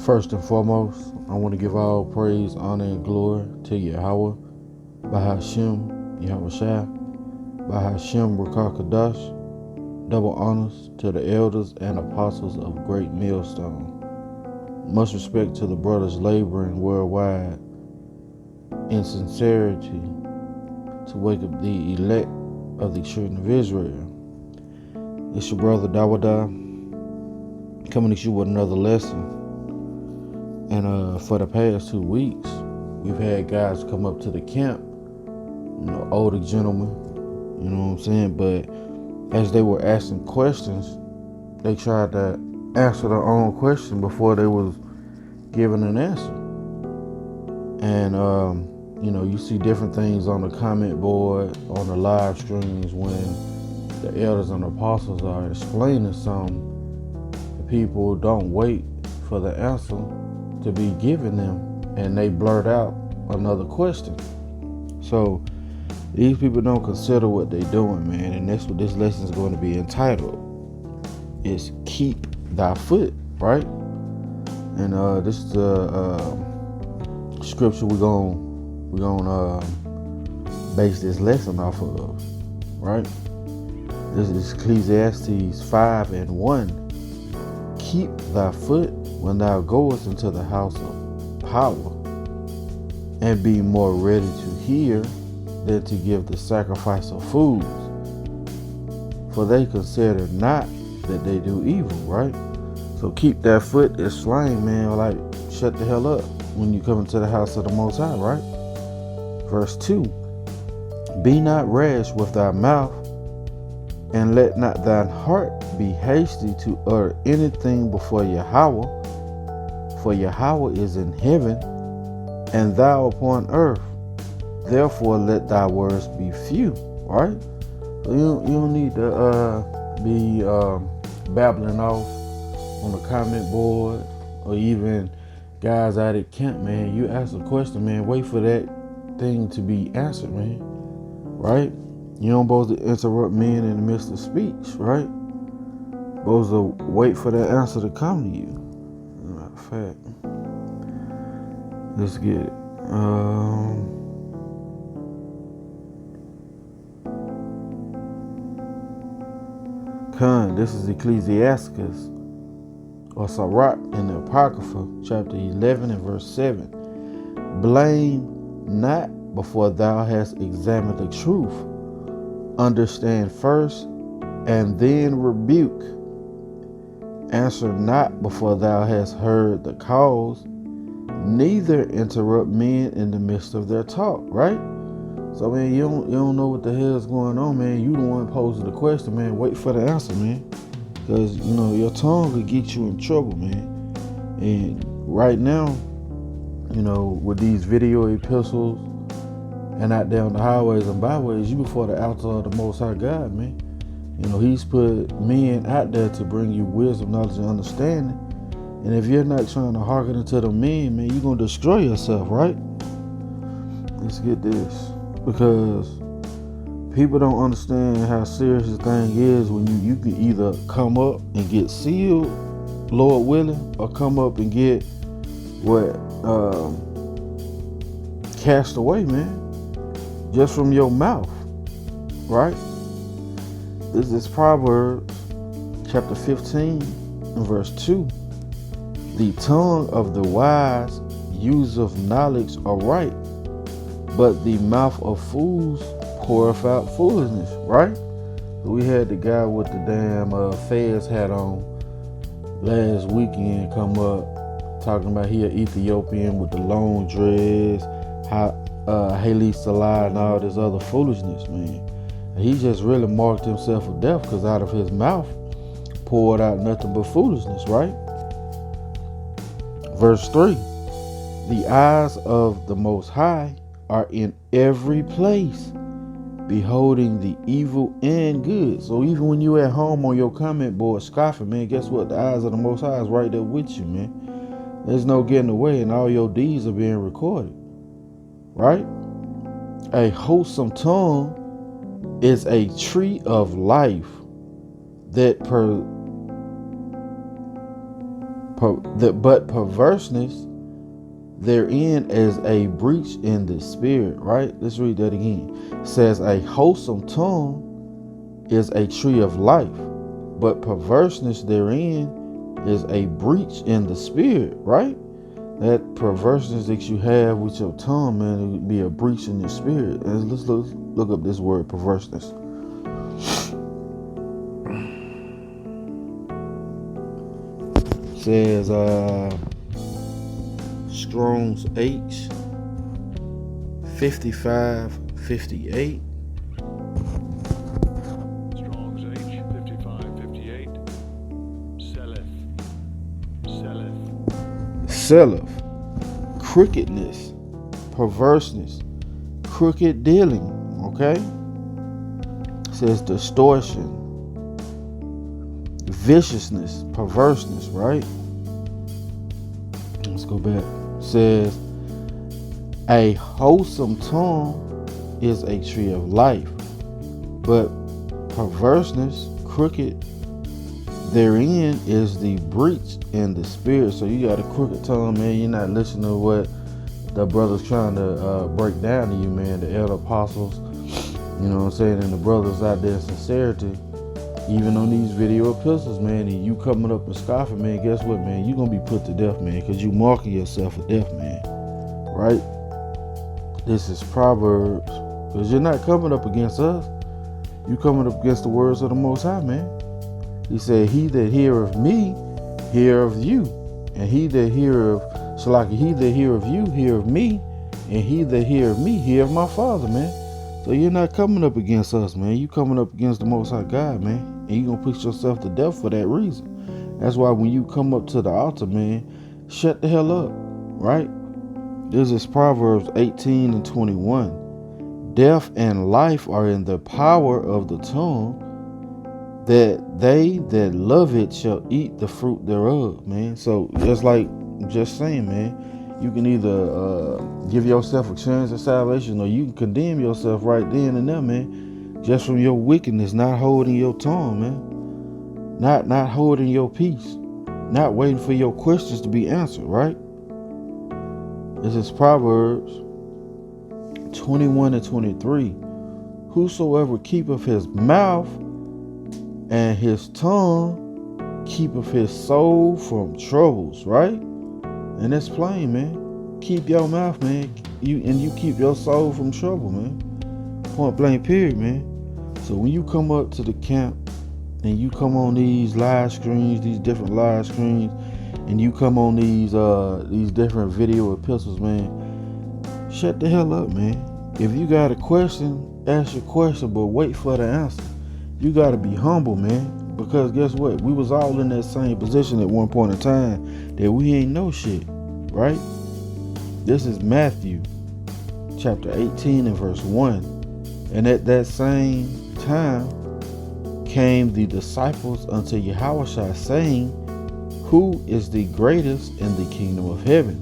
First and foremost, I want to give all praise, honor, and glory to Yahweh, Bahashem, Yahweh Shai, Bahashem, Rakakadash. Double honors to the elders and apostles of Great Millstone. Much respect to the brothers laboring worldwide in sincerity to wake up the elect of the children of Israel. It's your brother Dawada coming to you with another lesson. And for the past 2 weeks, we've had guys come up to the camp, older gentlemen, you know what I'm saying? But as they were asking questions, they tried to answer their own question before they was given an answer. And, you see different things on the comment board, on the live streams when the elders and apostles are explaining something. The people don't wait for the answer to be given them, and they blurt out another question. So these people don't consider what they're doing, man, and that's what this lesson is going to be entitled. Is keep thy foot, right? And this is the scripture we're gonna base this lesson off of, right? This is Ecclesiastes 5:1. Keep thy foot when thou goest into the house of power, and be more ready to hear than to give the sacrifice of fools. For they consider not that they do evil, right? So keep that foot is slang, man, like shut the hell up when you come into the house of the Most High, right? Verse 2, be not rash with thy mouth, and let not thine heart be hasty to utter anything before Yahweh. For Yahweh is in heaven, and thou upon earth. Therefore let thy words be few, right? So you don't need to be babbling off on the comment board, or even guys out at camp, man. You ask a question, man, wait for that thing to be answered, man, right? You don't supposed to interrupt men in the midst of speech, right? Supposed to wait for that answer to come to you. Matter of fact, let's get it. This is Ecclesiastes or Sirach in the Apocrypha, chapter 11 and verse 7. Blame not before thou hast examined the truth. Understand first, and then rebuke. Answer not before thou hast heard the cause, neither interrupt men in the midst of their talk, right? So, man, you don't know what the hell is going on, man. You the one posing the question, man. Wait for the answer, man. Because, your tongue could get you in trouble, man. And right now, with these video epistles and out there on the highways and byways, you before the altar of the Most High God, man. He's put men out there to bring you wisdom, knowledge, and understanding. And if you're not trying to hearken to the men, man, you're going to destroy yourself, right? Let's get this. Because people don't understand how serious the thing is when you can either come up and get sealed, Lord willing, or come up and get cast away, man, just from your mouth, right? This is Proverbs chapter 15 and verse 2. The tongue of the wise useth knowledge aright, but the mouth of fools poureth out foolishness, right? So we had the guy with the damn Fez hat on last weekend come up talking about he an Ethiopian with the long dreads, Haile Salah and all this other foolishness, man. And he just really marked himself for death, because out of his mouth poured out nothing but foolishness, right? Verse 3, the eyes of the Most High are in every place, beholding the evil and good. So even when you at home on your comment board scoffing, man, guess what? The eyes of the Most High is right there with you, man. There's no getting away, and all your deeds are being recorded, right? A wholesome tongue is a tree of life that But perverseness therein is a breach in the spirit, right? Let's read that again. It says, a wholesome tongue is a tree of life, but perverseness therein is a breach in the spirit, right? That perverseness that you have with your tongue, man, it would be a breach in your spirit. And let's look up this word, perverseness. It says, Strong's H 5558. Strong's H 5558. Selleth, crookedness, perverseness, crooked dealing. Okay, it says distortion, viciousness, perverseness. Right. Let's go back. It says a wholesome tongue is a tree of life, but perverseness, crooked therein is the breach in the spirit. So you got a crooked tongue, man. You're not listening to what the brothers trying to break down to you, man. The elder apostles, you know what I'm saying, and the brothers out there in sincerity, even on these video epistles, man. And you coming up and scoffing, man. Guess what, man? You're gonna be put to death, man, because you marking yourself for death, man. Right? This is Proverbs, because you're not coming up against us. You coming up against the words of the Most High, man. He said, he that heareth me, hear of you. And he that heareth, he that heareth you, hear of me. And he that heareth me, hear of my Father, man. So you're not coming up against us, man. You coming up against the Most High God, man. And you're going to put yourself to death for that reason. That's why when you come up to the altar, man, shut the hell up, right? This is Proverbs 18:21. Death and life are in the power of the tongue, that they that love it shall eat the fruit thereof, man. So just saying, man, you can either give yourself a chance of salvation, or you can condemn yourself right then and there, man, just from your wickedness, not holding your tongue, man, not holding your peace, not waiting for your questions to be answered, right? This is Proverbs 21:23. Whosoever keepeth his mouth and his tongue keepeth his soul from troubles, right? And that's plain, man. Keep your mouth, man. You keep your soul from trouble, man. Point blank, period, man. So when you come up to the camp and you come on these live screens, these different live screens, and you come on these different video epistles, man, shut the hell up, man. If you got a question, ask your question, but wait for the answer. You got to be humble, man, because guess what? We was all in that same position at one point in time that we ain't know shit, right? This is Matthew chapter 18 and verse 1. And at that same time came the disciples unto Yahushua, saying, who is the greatest in the kingdom of heaven?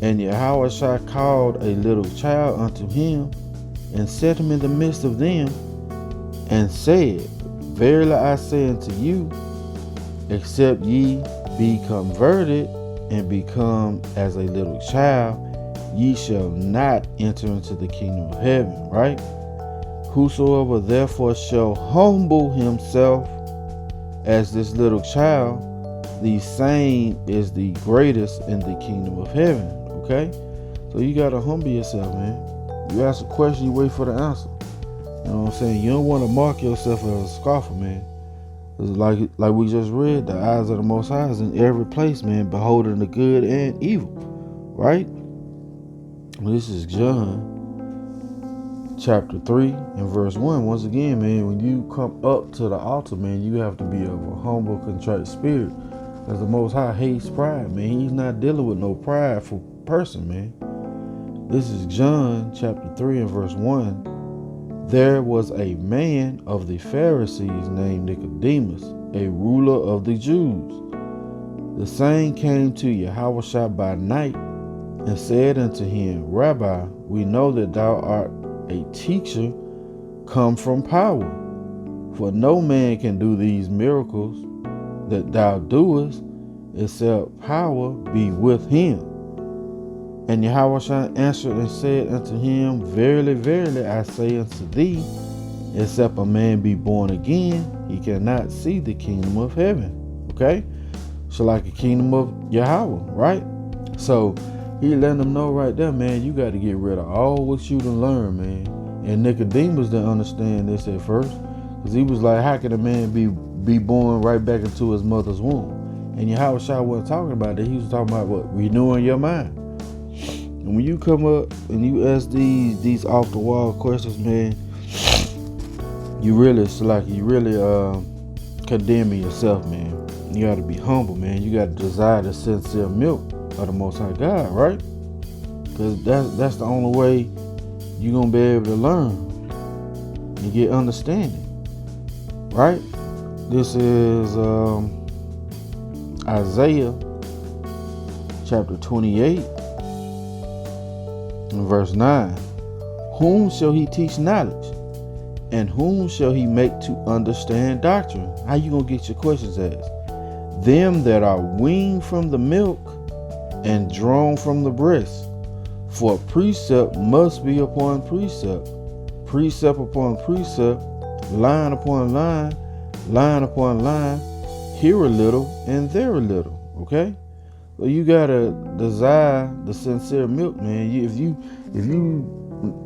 And Yahushua called a little child unto him and set him in the midst of them, and said, verily I say unto you, except ye be converted and become as a little child, ye shall not enter into the kingdom of heaven, right? Whosoever therefore shall humble himself as this little child, the same is the greatest in the kingdom of heaven, okay? So you got to humble yourself, man. You ask a question, you wait for the answer. You know what I'm saying? You don't want to mark yourself as a scoffer, man. It's like we just read, the eyes of the Most High is in every place, man, beholding the good and evil, right? This is John chapter 3 and verse 1. Once again, man, when you come up to the altar, man, you have to be of a humble, contrite spirit, because the Most High hates pride, man. He's not dealing with no prideful person, man. This is John chapter 3 and verse 1. There was a man of the Pharisees named Nicodemus, a ruler of the Jews. The same came to Yahushua by night and said unto him, Rabbi, we know that thou art a teacher come from power, for no man can do these miracles that thou doest, except power be with him. And Yahushua answered and said unto him, Verily, verily, I say unto thee, except a man be born again, he cannot see the kingdom of heaven. Okay? So like the kingdom of Yahweh, right? So he letting them know right there, man, you got to get rid of all what you done learned, man. And Nicodemus didn't understand this at first, because he was like, how can a man be born right back into his mother's womb? And Yahushua wasn't talking about that. He was talking about what? Renewing your mind. And when you come up and you ask these off the wall questions, man, you really condemning yourself, man. You got to be humble, man. You got to desire the sincere milk of the Most High God, right? Because that's the only way you're gonna be able to learn and get understanding, right? This is Isaiah chapter 28 and verse 9. Whom shall he teach knowledge? And whom shall he make to understand doctrine? How you gonna get your questions asked? Them that are weaned from the milk and drawn from the breast. For precept must be upon precept, precept upon precept, line upon line, line upon line, here a little and there a little. Okay? So you gotta desire the sincere milk, man. If you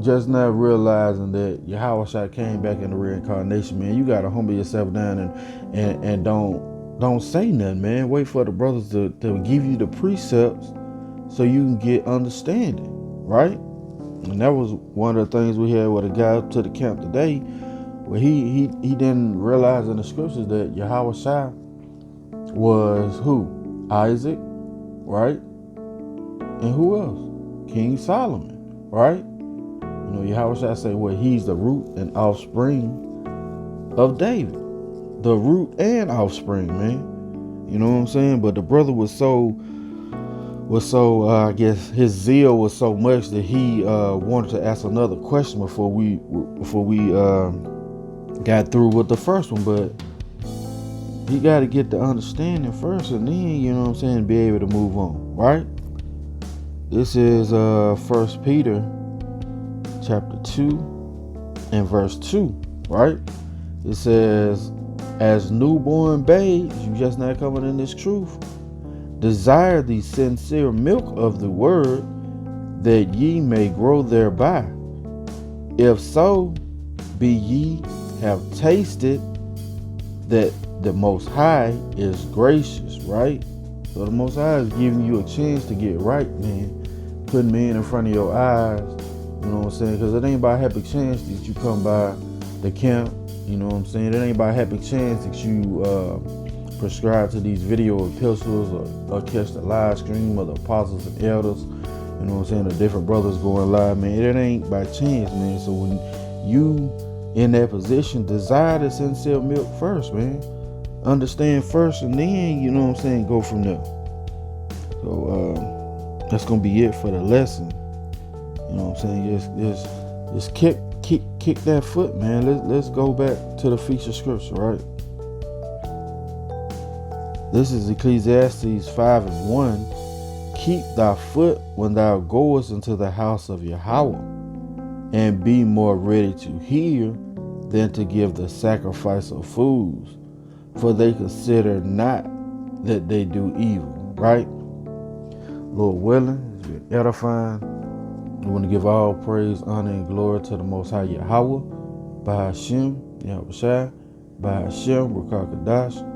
just not realizing that Yahushua came back in the reincarnation, man, you gotta humble yourself down and don't say nothing, man. Wait for the brothers to give you the precepts so you can get understanding, right? And that was one of the things we had with a guy up to the camp today, where he didn't realize in the scriptures that Yahushua was who? Isaac, right? And who else? King Solomon, right? You know, Yahushua say, well, he's the root and offspring of David. The root and offspring, man. You know what I'm saying? But the brother was so I guess his zeal was so much that he wanted to ask another question before we got through with the first one. But you got to get the understanding first, and then, you know what I'm saying, be able to move on, right? This is 1 Peter chapter 2 and verse 2, right? It says, as newborn babes, you just not coming in this truth, desire the sincere milk of the word, that ye may grow thereby. If so, be ye have tasted that the Most High is gracious, right? So the Most High is giving you a chance to get right, man. Putting men in front of your eyes, you know what I'm saying? Because it ain't by happy chance that you come by the camp, you know what I'm saying? It ain't by happy chance that you prescribe to these video epistles or catch the live stream of the apostles and elders, you know what I'm saying, the different brothers going live, man. It ain't by chance, man. So when you in that position, desire the sincere milk first, man. Understand first, and then, you know what I'm saying, go from there. So that's gonna be it for the lesson. You know what I'm saying? Just kick that foot, man. Let's go back to the feature scripture, right? This is Ecclesiastes 5:1. Keep thy foot when thou goest into the house of Yahweh, and be more ready to hear than to give the sacrifice of fools, for they consider not that they do evil, right? Lord willing, if you're edifying, we want to give all praise, honor, and glory to the Most High Yahweh, by Hashem, Yahushua, by Hashem, Rakakadash.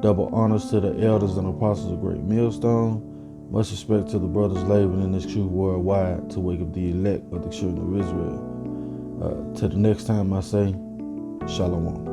Double honors to the elders and apostles of Great Millstone. Much respect to the brothers laboring in this truth worldwide to wake up the elect of the children of Israel. Till the next time I say, Shalom.